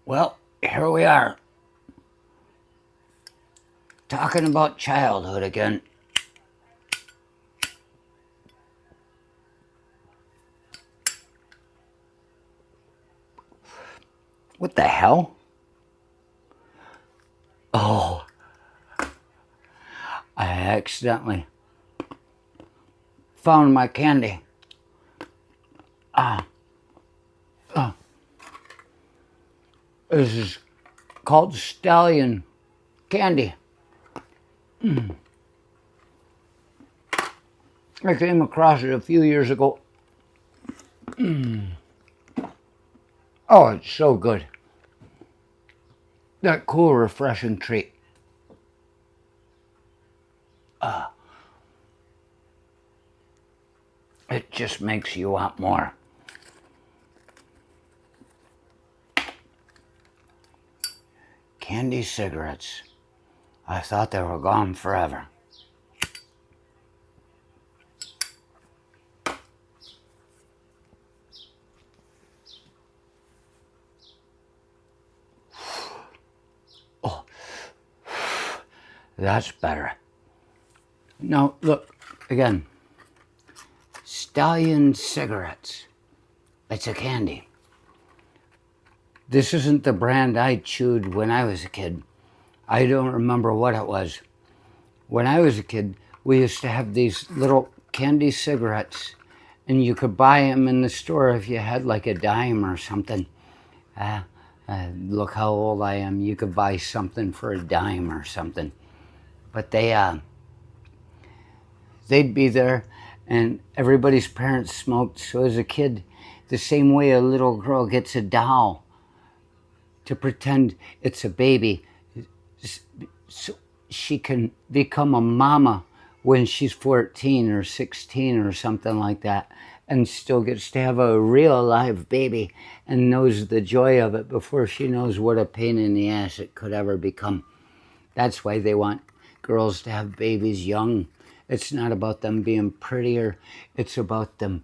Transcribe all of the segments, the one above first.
Well, here we are, talking about childhood again. What the hell? Oh, I accidentally found my candy. This is called Stallion Candy. I came across it a few years ago. Oh, it's so good. That cool, refreshing treat. It just makes you want more. Candy cigarettes. I thought they were gone forever. Oh, that's better. Now, look, again. Stallion cigarettes. It's a candy. This isn't the brand I chewed when I was a kid. I don't remember what it was. When I was a kid, we used to have these little candy cigarettes, and you could buy them in the store if you had like a dime or something. Look how old I am. You could buy something for a dime or something. But they'd be there, and everybody's parents smoked. So as a kid, the same way a little girl gets a doll to pretend it's a baby, so she can become a mama when she's 14 or 16 or something like that, and still gets to have a real live baby and knows the joy of it before she knows what a pain in the ass it could ever become. That's why they want girls to have babies young. It's not about them being prettier. It's about them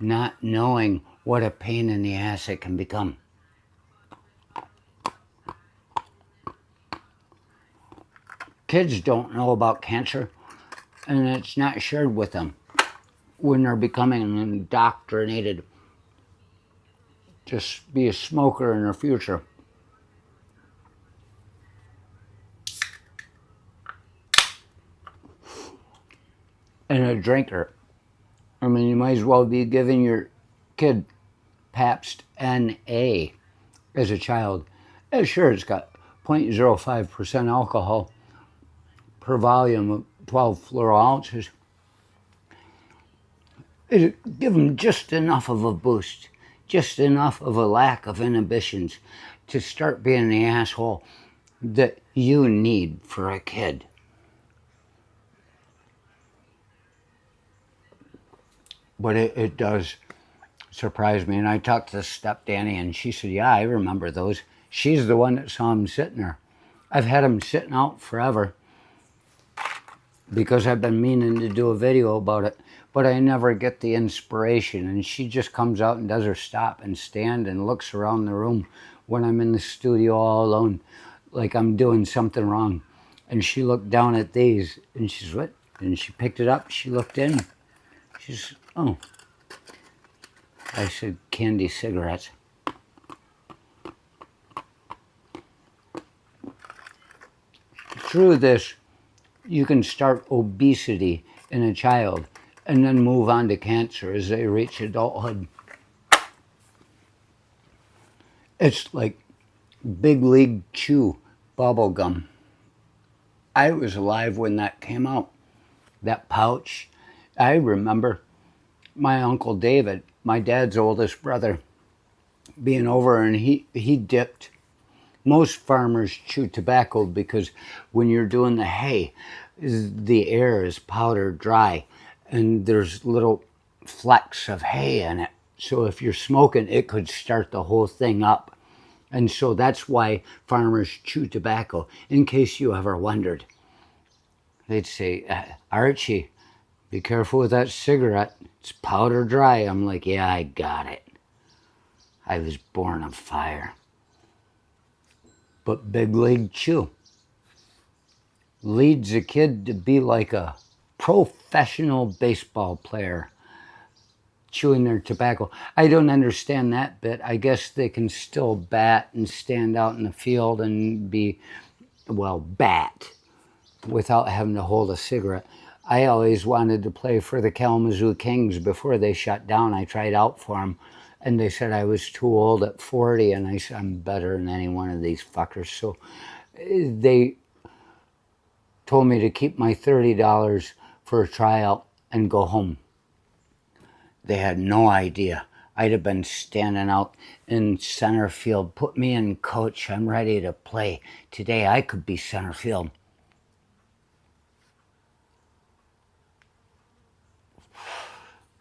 not knowing what a pain in the ass it can become. Kids don't know about cancer, and it's not shared with them when they're becoming indoctrinated to be a smoker in their future. And a drinker. I mean, you might as well be giving your kid Pabst NA as a child. Yeah, sure, it's got 0.05% alcohol per volume of 12 fluoro ounces. Give them just enough of a boost, just enough of a lack of inhibitions to start being the asshole that you need for a kid. But it does surprise me. And I talked to Step Danny, and she said, yeah, I remember those. She's the one that saw them sitting there. I've had them sitting out forever because I've been meaning to do a video about it, but I never get the inspiration. And she just comes out and does her stop and stand and looks around the room when I'm in the studio all alone, like I'm doing something wrong. And she looked down at these, and she's, what? And she picked it up, she looked in. She's, oh. I said, candy cigarettes. Through this, you can start obesity in a child and then move on to cancer as they reach adulthood. It's like Big League Chew bubble gum. I was alive when that came out. That pouch. I remember my Uncle David, my dad's oldest brother, being over, and he dipped. Most farmers chew tobacco because when you're doing the hay, the air is powder dry and there's little flecks of hay in it. So if you're smoking, it could start the whole thing up. And so that's why farmers chew tobacco, in case you ever wondered. They'd say, Archie, be careful with that cigarette. It's powder dry. I'm like, yeah, I got it. I was born of fire. But Big League Chew leads a kid to be like a professional baseball player chewing their tobacco. I don't understand that bit. I guess they can still bat and stand out in the field and be, well, bat without having to hold a cigarette. I always wanted to play for the Kalamazoo Kings before they shut down. I tried out for them, and they said I was too old at 40, and I said I'm better than any one of these fuckers. So they told me to keep my $30 for a tryout and go home. They had no idea. I'd have been standing out in center field. Put me in, coach. I'm ready to play. Today I could be center field.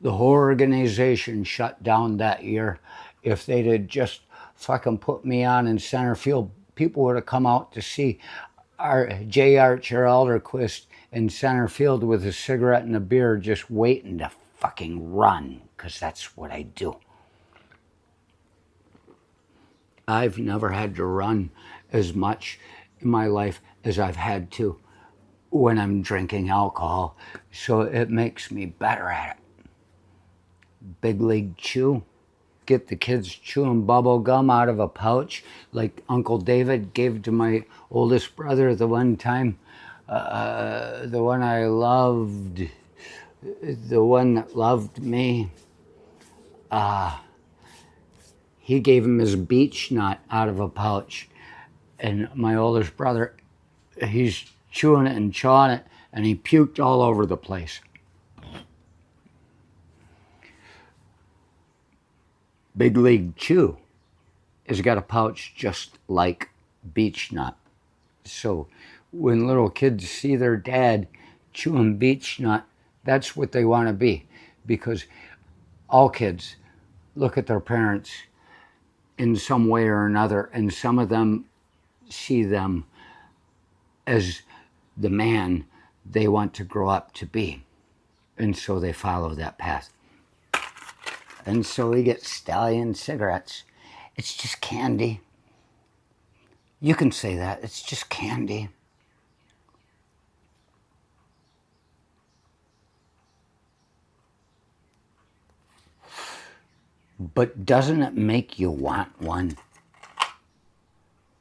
The whole organization shut down that year. If they'd have just fucking put me on in center field, people would have come out to see our J. Archer Alderquist in center field with a cigarette and a beer just waiting to fucking run, because that's what I do. I've never had to run as much in my life as I've had to when I'm drinking alcohol, so it makes me better at it. Big League Chew. Get the kids chewing bubble gum out of a pouch like Uncle David gave to my oldest brother the one time. The one I loved, the one that loved me. He gave him his beech nut out of a pouch. And my oldest brother, he's chewing it and chawing it, and he puked all over the place. Big League Chew has got a pouch just like beech nut. So when little kids see their dad chewing beech nut, that's what they want to be. Because all kids look at their parents in some way or another, and some of them see them as the man they want to grow up to be. And so they follow that path. And so we get Stallion cigarettes. It's just candy. You can say that. It's just candy. But doesn't it make you want one?